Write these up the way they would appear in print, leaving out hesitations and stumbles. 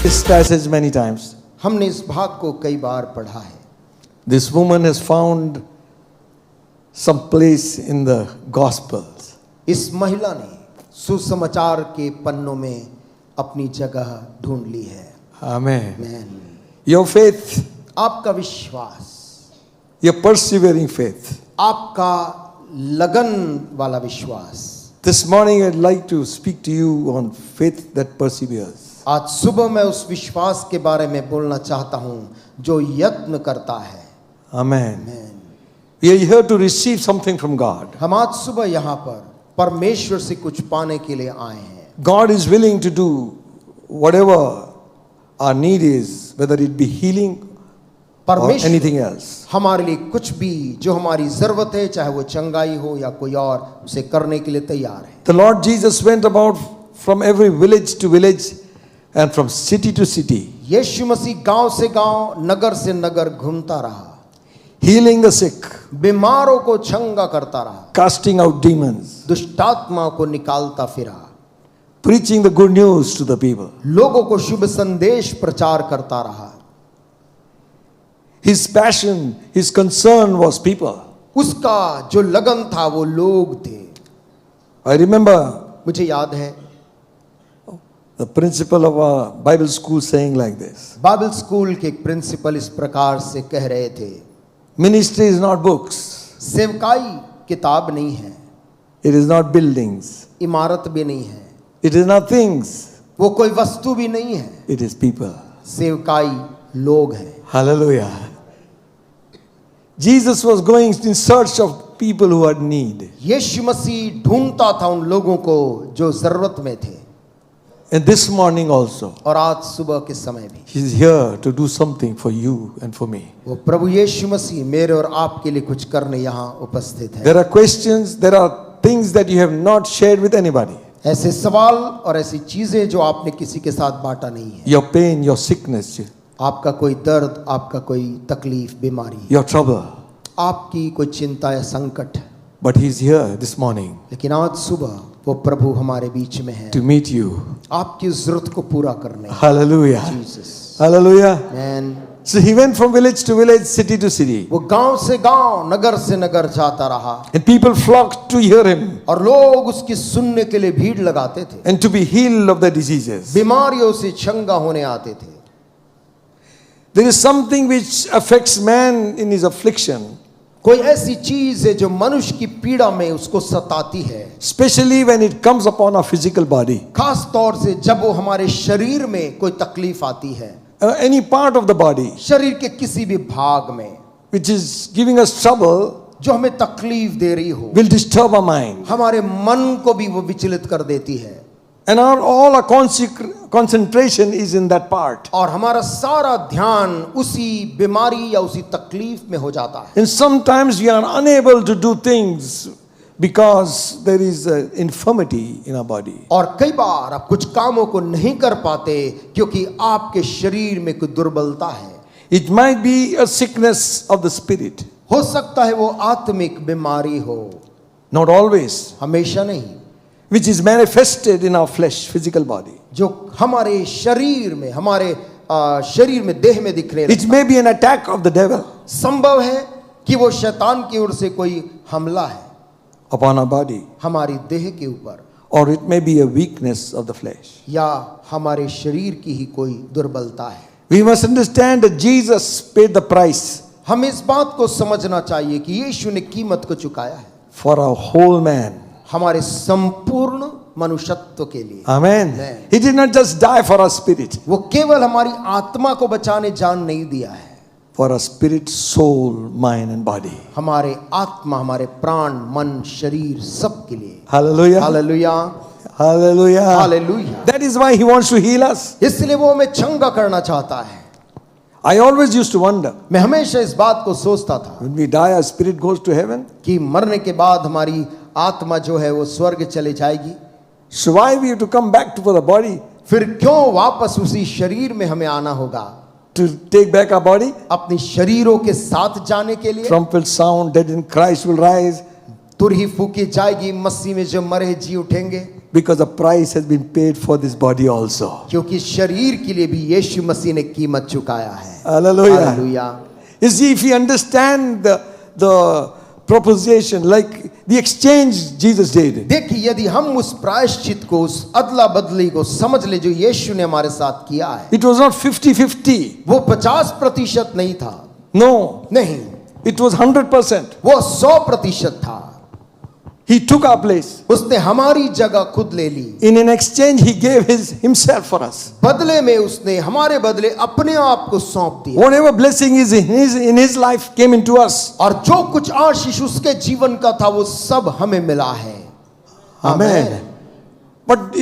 This passage many times. हमने इस भाग को कई बार पढ़ा है. This woman has found some place in the Gospels. इस महिला ने सुसमाचार के पन्नों में अपनी जगह ढूंढ ली है. Amen. Amen. Your faith, आपका विश्वास, your persevering faith. आपका लगन वाला विश्वास. This morning I'd like to speak to you on faith that perseveres. आज सुबह मैं उस विश्वास के बारे में बोलना चाहता हूं जो यत्न करता है. Amen. Amen. We are here to receive something from God. हम आज सुबह यहाँ पर परमेश्वर से कुछ पाने के लिए आए हैं. God is willing to do whatever our need is, whether it be healing or anything else. हमारे लिए कुछ भी जो हमारी जरूरत है, चाहे वो चंगाई हो या कोई और, उसे करने के लिए तैयार है. The Lord Jesus went about from every village to village and from city to city, यीशु मसीह गांव से गांव, नगर से नगर घूमता रहा, healing the sick, बीमारों को चंगा करता रहा, casting out demons, दुष्टात्माओं को निकालता फिरा, preaching the good news to the people. लोगों को शुभ संदेश प्रचार करता रहा. His passion, his concern was people. उसका जो लगन था वो लोग थे. I remember मुझे याद है the principal of our Bible school saying like this: Bible school के एक प्रिंसिपल इस प्रकार से कह रहे थे, ministry is not books, सेवकाई किताब नहीं है, it is not buildings, इमारत भी नहीं है, it is not things, वो कोई वस्तु भी नहीं है, it is people. सेवकाई लोग हैं. Hallelujah. Jesus was going in search of people who had need. यीशु मसीह ढूंढता था उन लोगों को जो जरूरत में थे. And this morning also, और आज सुबह के समय भी He is here to do something for you and for me. वो प्रभु यीशु मसीह मेरे और आपके लिए कुछ करने यहाँ उपस्थित है. There are questions, there are things that you have not shared with anybody. ऐसे सवाल और ऐसी चीजें जो आपने किसी के साथ बांटा नहीं है. Your pain, your sickness, आपका कोई दर्द, आपका कोई तकलीफ, बीमारी, your trouble. आपकी कोई चिंता या संकट. But He is here this morning लेकिन आज सुबह वो प्रभु हमारे बीच में है to meet you. आपकी जरूरत को पूरा करने. Hallelujah. Jesus. Hallelujah. Man. So He went from village to village, city to city. वो गांव से गांव, नगर से नगर जाता रहा. And people flocked to hear Him और लोग उसकी सुनने के लिए भीड़ लगाते थे. and to be healed of the diseases. बीमारियों से चंगा होने आते थे. There is something which affects man in his affliction, कोई ऐसी चीज है जो मनुष्य की पीड़ा में उसको सताती है. especially when it comes upon our physical body. खास तौर से जब वो हमारे शरीर में कोई तकलीफ आती है, Any part of the body शरीर के किसी भी भाग में which is giving us trouble जो हमें तकलीफ दे रही हो, will disturb our mind. हमारे मन को भी वो विचलित कर देती है. And all our concentration is in that part. और हमारा सारा ध्यान उसी बीमारी या उसी तकलीफ में हो जाता है. And sometimes we are unable to do things because there is an infirmity in our body. और कई बार आप कुछ कामों को नहीं कर पाते क्योंकि आपके शरीर में कोई दुर्बलता है. It might be a sickness of the spirit. हो सकता है वो आत्मिक बीमारी हो, Not always. हमेशा नहीं, Which is manifested in our flesh, physical body. जो हमारे शरीर में, हमारे शरीर में, देह में दिखने It may be an attack of the devil संभव है कि वो शैतान की ओर से कोई हमला है upon our body, हमारी देह के ऊपर, or it may be a weakness of the flesh. या हमारे शरीर की ही कोई दुर्बलता है. We must understand that Jesus paid the price हम इस बात को समझना चाहिए कि यीशु ने कीमत को चुकाया है for our whole man. हमारे संपूर्ण मनुष्यत्व के लिए. Amen. Amen. He did not just die for our spirit, वो केवल हमारी आत्मा को बचाने जान नहीं दिया है, for our spirit, soul, mind and body. हमारे आत्मा, हमारे प्राण, मन, शरीर, सब के लिए. Hallelujah. Hallelujah, Hallelujah. Hallelujah. That is why He wants to heal us. इसलिए वो हमें चंगा करना चाहता है. I always used to wonder, मैं हमेशा इस बात को सोचता था when we die, our spirit goes to heaven. कि मरने के बाद हमारी आत्मा जो है वो स्वर्ग चले जाएगी. So why we have to come back to for the body? फिर क्यों वापस उसी शरीर में हमें आना होगा? to take back our body. अपने शरीरों के साथ जाने के लिए। Trump will sound, dead in Christ will rise. तुरही फूकी जाएगी, मसीह में जो मरे जी उठेंगे। Because a price has been paid for this body also. क्योंकि शरीर के लिए भी यीशु मसीह ने कीमत चुकाया है। Hallelujah. Hallelujah. You see, if we understand the proposition, like the exchange Jesus did, देखिए, यदि हम उस प्रायश्चित को, उस अदला बदली को समझ ले जो यीशु ने हमारे साथ किया है, it was not 50-50. वो 50% नहीं था। No, नहीं, it was 100%. वो 100% था। He took our place. उसने हमारी जगह खुद ले ली। In an exchange, he gave himself for us. बदले में उसने हमारे बदले अपने आप को सौंप दिया। Whatever blessing is in his life came into us. और जो कुछ आशीष उसके जीवन का था वो सब हमें मिला है। Amen. But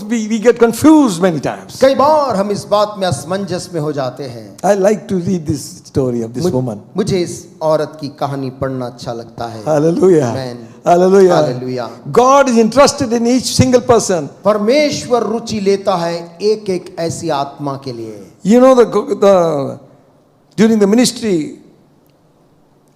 we get confused many times. कई बार हम इस बात में असमंजस में हो जाते हैं। I like to read this story of this woman. मुझे इस औरत की कहानी पढ़ना अच्छा लगता है। Hallelujah. Amen. Hallelujah. Hallelujah. God is interested in each single person. परमेश्वर रुचि लेता है एक एक ऐसी आत्मा के लिए। You know, during the ministry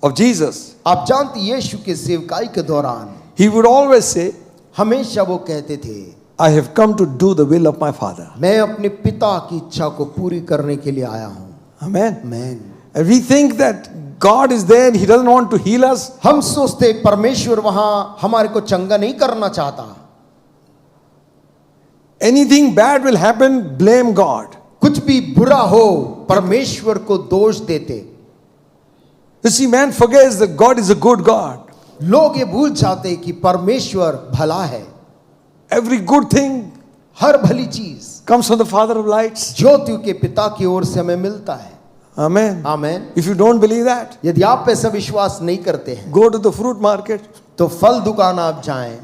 of Jesus, आप जानते यीशु के सेवकाई के दौरान he would always say, हमेशा वो कहते थे, I have come to do the will of my Father. मैं अपने पिता की इच्छा को पूरी करने के लिए आया हूँ। Amen. Amen. And we think that God is there and he doesn't want to heal us. हम सोचते परमेश्वर वहां हमारे को चंगा नहीं करना चाहता। Anything bad will happen, blame God. कुछ भी बुरा हो परमेश्वर को दोष देते। You see, man forgets that God is a good God. लोग ये भूल जाते कि परमेश्वर भला है। Every good thing हर भली चीज comes from the Father of lights. ज्योतियों के पिता की ओर से हमें मिलता है। Amen. Amen. If you don't believe that, यदि आप ऐसा विश्वास नहीं करते हैं go to the fruit market. तो फल दुकान आप जाएं।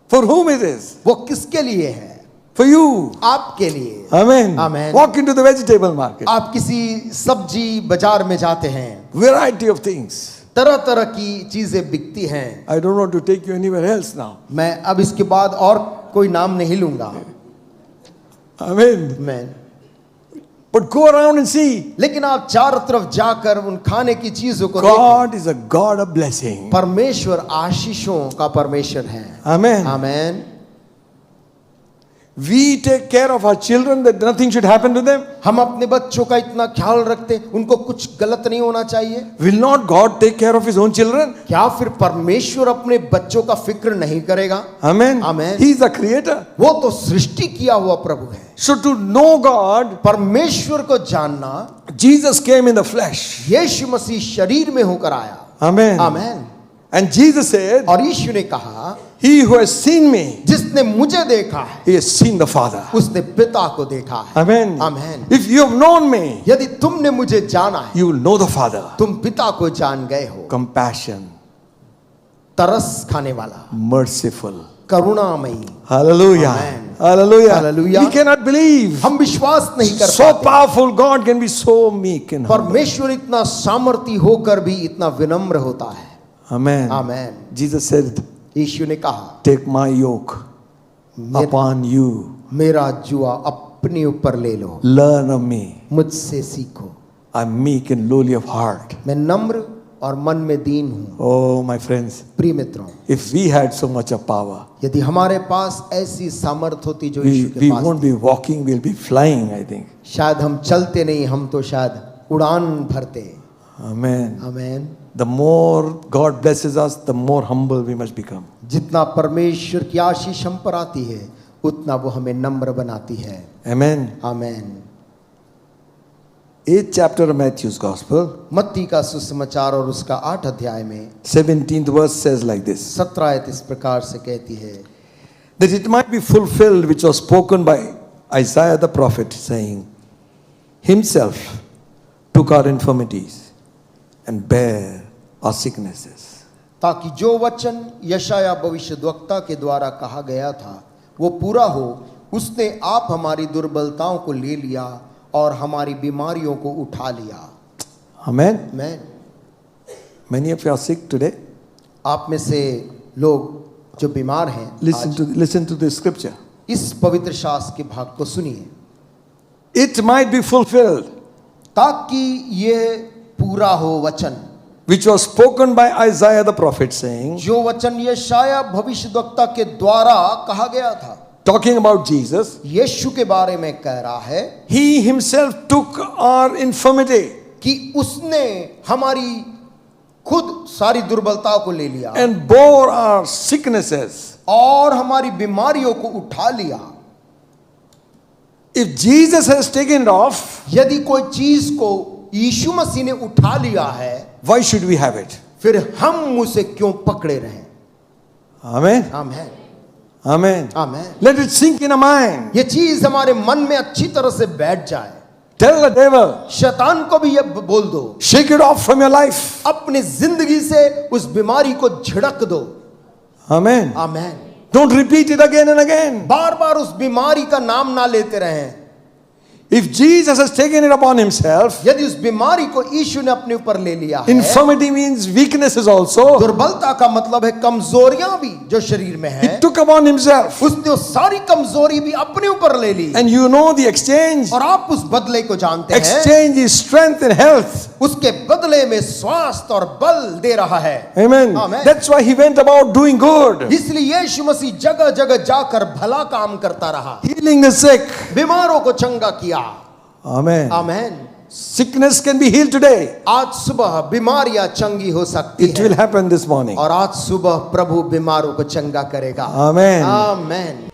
For whom it is? वो किसके लिए है? For you. आपके लिए। Amen. Amen. Walk into the vegetable market. आप किसी सब्जी बाजार में जाते हैं, Variety of things. तरह तरह की चीजें बिकती हैं। I don't want to take you anywhere else now. मैं अब इसके बाद और कोई नाम नहीं लूंगा। Amen. मैं But go around and see. लेकिन आप चारों तरफ जाकर उन खाने की चीजों को God is a God of blessing. देखें। परमेश्वर आशीषों का परमेश्वर है। Amen. Amen. We take care of our children that nothing should happen to them. हम अपने बच्चों का इतना ख्याल रखते हैं, उनको कुछ गलत नहीं होना चाहिए। Will not God take care of his own children? क्या फिर परमेश्वर अपने बच्चों का फिक्र नहीं करेगा? Amen. Amen. He is the creator. वो तो सृष्टि किया हुआ प्रभु है। So to know God, परमेश्वर को जानना, Jesus came in the flesh. यीशु मसीह शरीर में होकर आया। Amen. Amen. And Jesus said, और यीशु ने कहा, he who has seen me, जिसने मुझे देखा है he has seen the Father. उसने पिता को देखा है। Amen. Amen. If you have known me, यदि तुमने मुझे जाना है, you will know the Father. तुम पिता को जान गए हो। Compassion, तरस खाने वाला, merciful. करुणामयी। Hallelujah. Amen. Hallelujah. Hallelujah. We cannot believe. हम विश्वास नहीं कर So पाते। powerful God can be so meek and humble. परमेश्वर इतना सामर्थी होकर भी इतना विनम्र होता है। Amen. आमेन। Jesus said, यीशु ने कहा, take my yoke upon you. मेरा जुआ अपने ऊपर ले लो, Learn of me. मुझसे सीखो, I'm meek and lowly of heart. मैं नम्र और मन में दीन हूँ। Oh, my friends, प्रिय मित्रों, if we had so much of power, यदि हमारे पास ऐसी सामर्थ होती जो we, यीशु के we pass won't be walking, we'll be flying, I think. शायद हम चलते नहीं, हम तो शायद उड़ान भरते। Amen. Amen. The more God blesses us, the more humble we must become. जितना परमेश्वर की आशीष हम पर आती है, उतना वो हमें नम्र बनाती है। Amen. Amen. 8th chapter of Matthew's Gospel, मत्ती का सुसमाचार और उसका 8 अध्याय में 17th verse says like this, 17 आयत इस प्रकार से कहती है, that it might be fulfilled which was spoken by Isaiah the prophet, saying, himself took our infirmities and bare our sicknesses. ताकि जो वचन यशाया भविष्यद्वक्ता के द्वारा कहा गया था वो पूरा हो। उसने आप हमारी दुर्बलताओं को ले लिया और हमारी बीमारियों को उठा लिया। Amen. मैं Many of you are sick today. आप में से लोग जो बीमार हैं, Listen to the scripture. इस पवित्र शास्त्र के भाग को सुनिए। it might be fulfilled, ताकि ये पूरा हो वचन, which was spoken by Isaiah the prophet, saying, जो वचन यशाया भविष्यद्वक्ता के द्वारा कहा गया था, talking about Jesus, यीशु के बारे में कह रहा है he himself took our infirmity कि उसने हमारी खुद सारी दुर्बलताओं को ले लिया and bore our sicknesses. और हमारी बीमारियों को उठा लिया। If Jesus has taken it off, यदि कोई चीज को यीशु मसीह ने उठा लिया है, why should we have it? फिर हम उसे क्यों पकड़े रहें? Amen. Amen, Amen. Amen. Let it sink in our mind. ये चीज हमारे मन में अच्छी तरह से बैठ जाए। Tell the devil, शैतान को भी ये बोल दो, shake it off from your life. अपनी जिंदगी से उस बीमारी को झिड़क दो। Amen. Amen. Don't repeat it again and again. बार बार उस बीमारी का नाम ना लेते रहें। If Jesus has taken it upon himself, यदि उस बीमारी को यीशु ने अपने ऊपर ले लिया है, infirmity means weaknesses also. दुर्बलता का मतलब है कमजोरियां भी जो शरीर में है, He took upon himself. उसने वो सारी कमजोरी भी अपने ऊपर ले ली। And you know the exchange. और आप उस बदले को जानते हैं, Exchange is strength and health. उसके बदले में स्वास्थ्य और बल दे रहा है। Amen. Amen. That's why he went about doing good, इसलिए यीशु मसीह जगह जगह जाकर भला काम करता रहा, healing the sick. बीमारों को चंगा किया। Amen. Amen. Sickness can be healed today. आज सुबह बीमारियां चंगी हो सकती It will है, happen this morning. और आज सुबह प्रभु बीमारों को चंगा करेगा। Amen. आमेन।